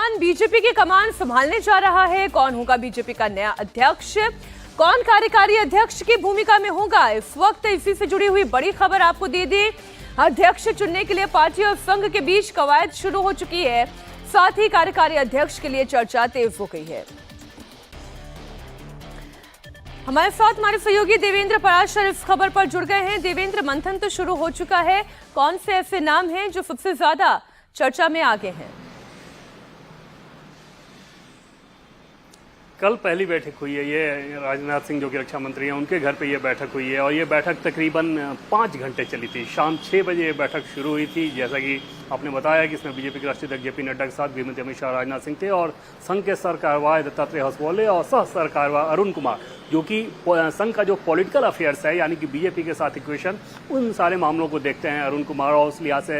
कौन बीजेपी की कमान संभालने जा रहा है, कौन होगा बीजेपी का नया अध्यक्ष, कौन कार्यकारी अध्यक्ष की भूमिका में होगा, इस वक्त इसी से जुड़ी हुई बड़ी खबर आपको दे दें। अध्यक्ष चुनने के लिए पार्टी और संघ के बीच कवायद शुरू हो चुकी है, साथ ही कार्यकारी अध्यक्ष के लिए चर्चा तेज हो गई है। हमारे साथ हमारे सहयोगी देवेंद्र पराशर इस खबर पर जुड़ गए हैं। देवेंद्र, मंथन तो शुरू हो चुका है, कौन से ऐसे नाम हैं जो सबसे ज्यादा चर्चा में आगे हैं? कल पहली बैठक हुई है, ये राजनाथ सिंह जो कि रक्षा मंत्री हैं उनके घर पे ये बैठक हुई है और ये बैठक तकरीबन 5 घंटे चली थी। शाम 6 बजे ये बैठक शुरू हुई थी। जैसा कि आपने बताया कि इसमें बीजेपी के राष्ट्रीय अध्यक्ष जेपी नड्डा के साथ गृहमंत्री अमित शाह, राजनाथ सिंह थे और संघ के सर कार्यवाह दत्तात्रेय हसबोले और सह सर कार्यवाह अरुण कुमार, जो कि संघ का जो पॉलिटिकल अफेयर्स है यानी कि बीजेपी के साथ इक्वेशन, उन सारे मामलों को देखते हैं अरुण कुमार। और उस लिहाज से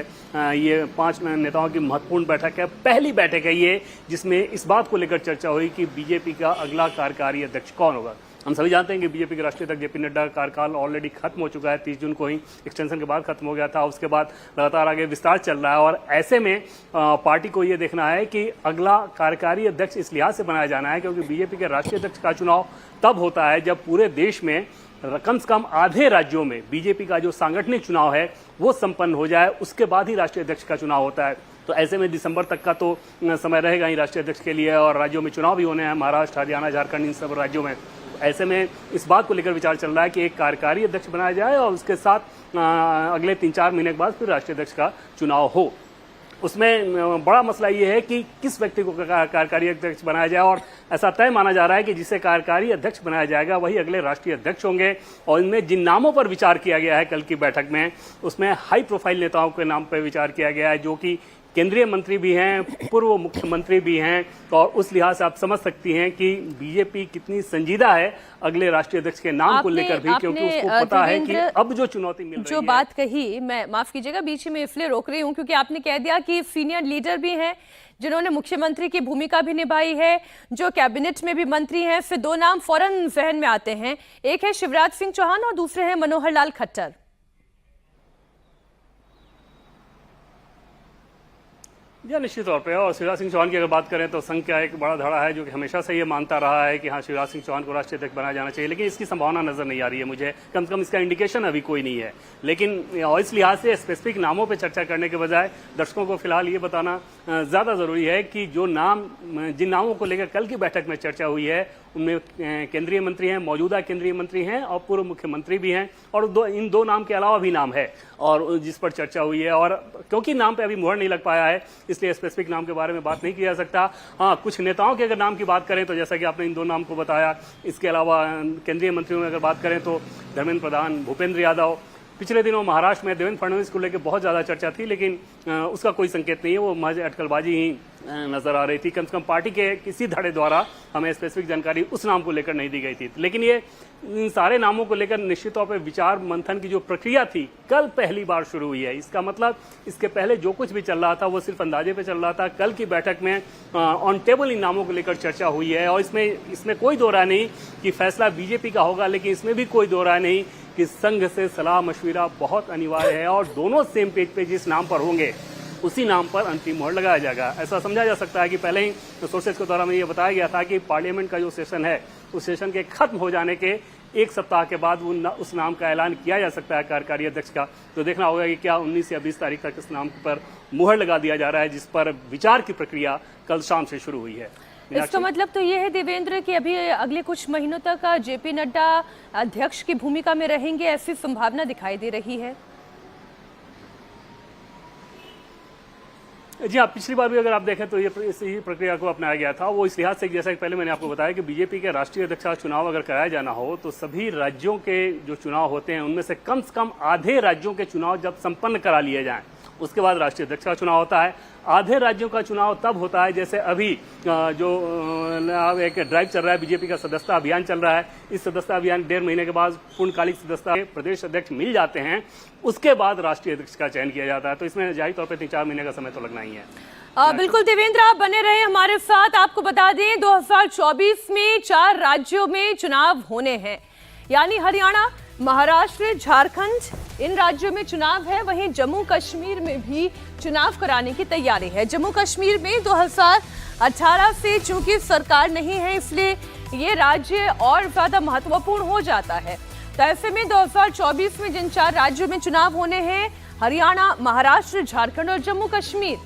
ये 5 नेताओं की महत्वपूर्ण बैठक है, पहली बैठक है ये जिसमें इस बात को लेकर चर्चा हुई कि बीजेपी का अगला कार्यकारी अध्यक्ष कौन होगा। हम सभी जानते हैं कि बीजेपी के राष्ट्रीय अध्यक्ष जेपी नड्डा का कार्यकाल ऑलरेडी खत्म हो चुका है, 30 जून को ही एक्सटेंशन के बाद खत्म हो गया था। उसके बाद लगातार आगे विस्तार चल रहा है और ऐसे में पार्टी को ये देखना है कि अगला कार्यकारी अध्यक्ष इस लिहाज से बनाया जाना है क्योंकि बीजेपी के राष्ट्रीय अध्यक्ष का चुनाव तब होता है जब पूरे देश में कम से कम आधे राज्यों में बीजेपी का जो सांगठनिक चुनाव है वो संपन्न हो जाए, उसके बाद ही राष्ट्रीय अध्यक्ष का चुनाव होता है। तो ऐसे में दिसंबर तक का तो समय रहेगा ही राष्ट्रीय अध्यक्ष के लिए और राज्यों में चुनाव भी होने हैं, महाराष्ट्र, हरियाणा, झारखंड, इन सब राज्यों में। ऐसे में इस बात को लेकर विचार चल रहा है कि एक कार्यकारी अध्यक्ष बनाया जाए और उसके साथ अगले 3-4 महीने के बाद फिर राष्ट्रीय अध्यक्ष का चुनाव हो। उसमें बड़ा मसला ये है कि किस व्यक्ति को कार्यकारी अध्यक्ष बनाया जाए और ऐसा तय माना जा रहा है कि जिसे कार्यकारी अध्यक्ष बनाया जाएगा वही अगले राष्ट्रीय अध्यक्ष होंगे। और इनमें जिन नामों पर विचार किया गया है कल की बैठक में, उसमें हाई प्रोफाइल नेताओं के नाम पर विचार किया गया है जो कि केंद्रीय मंत्री भी हैं, पूर्व मुख्यमंत्री भी हैं। और उस लिहाज से आप समझ सकती हैं कि बीजेपी कितनी संजीदा है अगले राष्ट्रीय अध्यक्ष के नाम को लेकर भी, क्योंकि उसको पता है कि अब जो चुनौती मिल रही है। जो बात कही, मैं माफ कीजिएगा बीच में इसलिए रोक रही हूं क्योंकि आपने कह दिया कि सीनियर लीडर भी हैं जिन्होंने मुख्यमंत्री की भूमिका भी निभाई है, जो कैबिनेट में भी मंत्री हैं। फिर 2 नाम फौरन जहन में आते हैं, एक है शिवराज सिंह चौहान और दूसरे हैं मनोहर लाल खट्टर। जी निश्चित तौर पे। और शिवराज सिंह चौहान की अगर बात करें तो संघ का एक बड़ा धड़ा है जो कि हमेशा से ये मानता रहा है कि हाँ शिवराज सिंह चौहान को राष्ट्रीय अध्यक्ष बनाया जाना चाहिए, लेकिन इसकी संभावना नजर नहीं आ रही है मुझे, कम से कम इसका इंडिकेशन अभी कोई नहीं है। लेकिन इस लिहाज से स्पेसिफिक नामों पर चर्चा करने के बजाय दर्शकों को फिलहाल ये बताना ज्यादा जरूरी है कि जो नाम, जिन नामों को लेकर कल की बैठक में चर्चा हुई है उनमें केंद्रीय मंत्री हैं, मौजूदा केंद्रीय मंत्री हैं और पूर्व मुख्यमंत्री भी हैं और इन 2 नाम के अलावा भी नाम है और जिस पर चर्चा हुई है। और क्योंकि नाम पे अभी मुहर नहीं लग पाया है इसलिए स्पेसिफिक नाम के बारे में बात नहीं किया जा सकता। हाँ, कुछ नेताओं के अगर नाम की बात करें तो जैसा कि आपने इन 2 नाम को बताया, इसके अलावा केंद्रीय मंत्रियों में अगर बात करें तो धर्मेंद्र प्रधान, भूपेंद्र यादव। पिछले दिनों महाराष्ट्र में देवेंद्र फडणवीस को लेकर बहुत ज्यादा चर्चा थी लेकिन उसका कोई संकेत नहीं है, वो महज अटकलबाजी ही नजर आ रही थी। कम से कम पार्टी के किसी धड़े द्वारा हमें स्पेसिफिक जानकारी उस नाम को लेकर नहीं दी गई थी। लेकिन ये इन सारे नामों को लेकर निश्चित तौर पर विचार मंथन की जो प्रक्रिया थी कल पहली बार शुरू हुई है। इसका मतलब इसके पहले जो कुछ भी चल रहा था वो सिर्फ अंदाजे पे चल रहा था। कल की बैठक में ऑन टेबल इन नामों को लेकर चर्चा हुई है और इसमें कोई दो राय नहीं कि फैसला बीजेपी का होगा, लेकिन इसमें भी कोई दो राय नहीं कि संघ से सलाह मशविरा बहुत अनिवार्य है और दोनों सेम पेज पे जिस नाम पर होंगे उसी नाम पर अंतिम मोहर लगाया जाएगा। ऐसा समझा जा सकता है कि पहले ही सोर्सेज के द्वारा में ये बताया गया था कि पार्लियामेंट का जो सेशन है उस सेशन के खत्म हो जाने के 1 सप्ताह के बाद उस नाम का ऐलान किया जा सकता है कार्यकारी अध्यक्ष का। तो देखना होगा कि क्या 19 या 20 तारीख तक इस नाम पर मुहर लगा दिया जा रहा है जिस पर विचार की प्रक्रिया कल शाम से शुरू हुई है। इसका मतलब तो ये है देवेंद्र कि अभी अगले कुछ महीनों तक जेपी नड्डा अध्यक्ष की भूमिका में रहेंगे, ऐसी संभावना दिखाई दे रही है। जी हाँ, पिछली बार भी अगर आप देखें तो ये इसी प्रक्रिया को अपनाया गया था। वो इस लिहाज से जैसा कि पहले मैंने आपको बताया कि बीजेपी के राष्ट्रीय अध्यक्ष का चुनाव अगर कराया जाना हो तो सभी राज्यों के जो चुनाव होते हैं उनमें से कम आधे राज्यों के चुनाव जब संपन्न करा लिए जाएं उसके बाद राष्ट्रीय अध्यक्ष का चुनाव होता है। आधे राज्यों का चुनाव तब होता है जैसे अभी जो एक ड्राइव चल रहा है, बीजेपी का सदस्यता अभियान चल रहा है। इस सदस्यता अभियान 1.5 महीने के बाद पूर्णकालिक सदस्यता प्रदेश अध्यक्ष मिल जाते हैं, उसके बाद राष्ट्रीय अध्यक्ष का चयन किया जाता है। तो इसमें जाहिर तौर पर 3-4 महीने का समय तो लगना ही है। बिल्कुल देवेंद्र, आप बने रहे हमारे साथ। आपको बता दें 2024 में 4 राज्यों में चुनाव होने हैं, यानी हरियाणा, महाराष्ट्र, झारखंड, इन राज्यों में चुनाव है। वहीं जम्मू कश्मीर में भी चुनाव कराने की तैयारी है। जम्मू कश्मीर में 18 से चूंकि सरकार नहीं है इसलिए ये राज्य और ज्यादा महत्वपूर्ण हो जाता है। तो ऐसे में 2024 में जिन 4 राज्यों में चुनाव होने हैं, हरियाणा, महाराष्ट्र, झारखंड और जम्मू कश्मीर,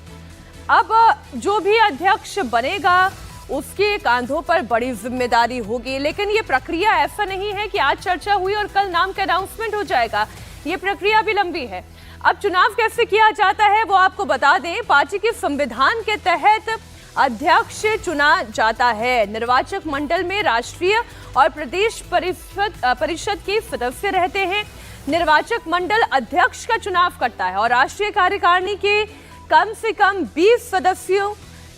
अब जो भी अध्यक्ष बनेगा उसके कांधों पर बड़ी जिम्मेदारी होगी। लेकिन ये प्रक्रिया ऐसा नहीं है कि आज चर्चा हुई और कल नाम का अनाउंसमेंट हो जाएगा। ये प्रक्रिया भी लंबी है। अब चुनाव कैसे किया जाता है वो आपको बता दें। पार्टी के संविधान के तहत अध्यक्ष चुना जाता है। निर्वाचक मंडल में राष्ट्रीय और प्रदेश परिषद के सदस्य रहते हैं। निर्वाचक मंडल अध्यक्ष का चुनाव करता है और राष्ट्रीय कार्यकारिणी के कम से कम 20 सदस्यों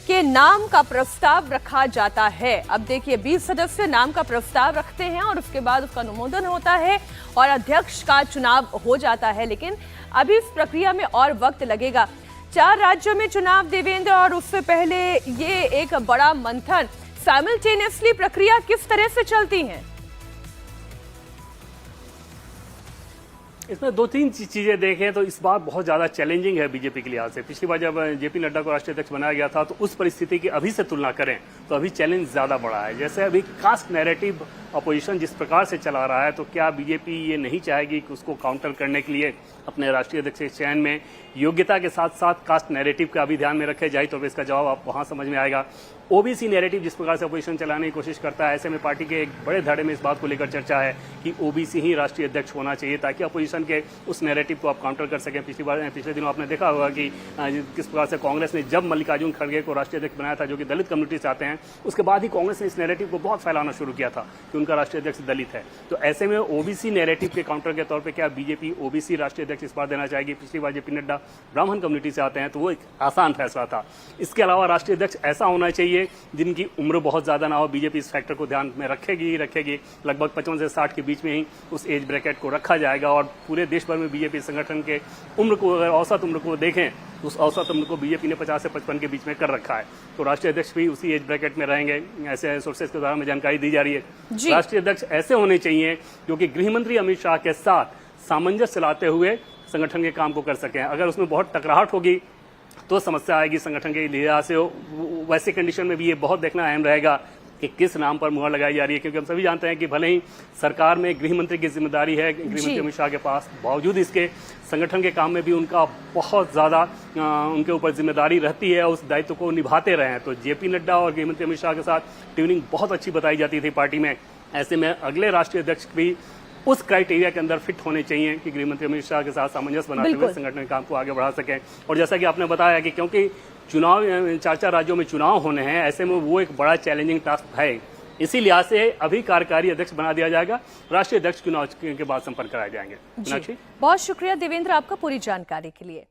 के नाम का प्रस्ताव रखा जाता है। अब देखिए 20 सदस्य नाम का प्रस्ताव रखते हैं और उसके बाद उसका अनुमोदन होता है और अध्यक्ष का चुनाव हो जाता है। लेकिन अभी इस प्रक्रिया में और वक्त लगेगा। 4 राज्यों में चुनाव देवेंद्र, और उससे पहले ये एक बड़ा मंथन, साइमल्टेनियसली प्रक्रिया किस तरह से चलती है? इसमें 2-3 चीजें देखें तो इस बार बहुत ज्यादा चैलेंजिंग है बीजेपी के लिहाज से। पिछली बार जब जेपी नड्डा को राष्ट्रीय अध्यक्ष बनाया गया था तो उस परिस्थिति की अभी से तुलना करें तो अभी चैलेंज ज्यादा बड़ा है। जैसे अभी कास्ट नैरेटिव अपोजिशन जिस प्रकार से चला रहा है, तो क्या बीजेपी ये नहीं चाहेगी कि उसको काउंटर करने के लिए अपने राष्ट्रीय अध्यक्ष के चयन में योग्यता के साथ साथ कास्ट नैरेटिव का भी ध्यान में रखे जाए? तो इसका जवाब आप वहां समझ में आएगा। ओबीसी नैरेटिव जिस प्रकार से अपोजिशन चलाने की कोशिश करता है, ऐसे में पार्टी के एक बड़े धड़े में इस बात को लेकर चर्चा है कि ओबीसी ही राष्ट्रीय अध्यक्ष होना चाहिए ताकि अपोजिशन के उस नैरेटिव को आप काउंटर कर सकें। पिछले दिनों आपने देखा होगा कि किस प्रकार से कांग्रेस ने जब मल्लिकार्जुन खड़गे को राष्ट्रीय अध्यक्ष बनाया था, जो कि दलित कम्युनिटी से आते हैं, उसके बाद ही कांग्रेस ने इस नैरेटिव को बहुत फैलाना शुरू किया था कि उनका राष्ट्रीय अध्यक्ष दलित है। तो ऐसे में ओबीसी नैरेटिव के काउंटर के तौर पर क्या बीजेपी ओबीसी राष्ट्रीय अध्यक्ष इस बार देना चाहेगी? पिछली बार जेपी नड्डा ब्राह्मण कम्युनिटी से आते हैं तो वो एक आसान फैसला था। इसके अलावा राष्ट्रीय अध्यक्ष ऐसा होना चाहिए जिनकी उम्र बहुत ज्यादा ना हो। बीजेपी इस फैक्टर को ध्यान में रखेगी। लगभग 55 से 60 के बीच में ही उस एज ब्रैकेट को रखा जाएगा। और पूरे देश भर में बीजेपी संगठन के उम्र को, अगर औसत उम्र को देखें, उस औसत उम्र को बीजेपी ने 50 से 55 के बीच में कर रखा है। तो राष्ट्रीय अध्यक्ष भी उसी एज ब्रैकेट में रहेंगे, ऐसे सोर्सेज के द्वारा में जानकारी दी जा रही है। राष्ट्रीय अध्यक्ष ऐसे होने चाहिए जो कि गृहमंत्री अमित शाह के साथ सामंजस्य लाते हुए संगठन के काम को कर सकें। अगर उसमें बहुत टकराहट होगी तो समस्या आएगी संगठन के लिहाज से। वैसे कंडीशन में भी ये बहुत देखना अहम रहेगा कि किस नाम पर मुहर लगाई जा रही है, क्योंकि हम सभी जानते हैं कि भले ही सरकार में गृह मंत्री की जिम्मेदारी है गृहमंत्री अमित शाह के पास, बावजूद इसके संगठन के काम में भी उनका बहुत ज्यादा उनके ऊपर जिम्मेदारी रहती है, उस दायित्व को निभाते रहे हैं। तो जेपी नड्डा और गृहमंत्री अमित शाह के साथ ट्यूनिंग बहुत अच्छी बताई जाती थी पार्टी में। ऐसे में अगले राष्ट्रीय अध्यक्ष भी उस क्राइटेरिया के अंदर फिट होने चाहिए कि गृहमंत्री अमित शाह के साथ सामंजस्य बनाते हुए संगठन के काम को आगे बढ़ा सकें। और जैसा कि आपने बताया कि क्योंकि चुनाव 4 राज्यों में चुनाव होने हैं, ऐसे में वो एक बड़ा चैलेंजिंग टास्क है। इसी लिहाज से अभी कार्यकारी अध्यक्ष बना दिया जाएगा, राष्ट्रीय अध्यक्ष चुनाव के बाद संपन्न कराए जाएंगे। बहुत शुक्रिया देवेंद्र आपका पूरी जानकारी के लिए।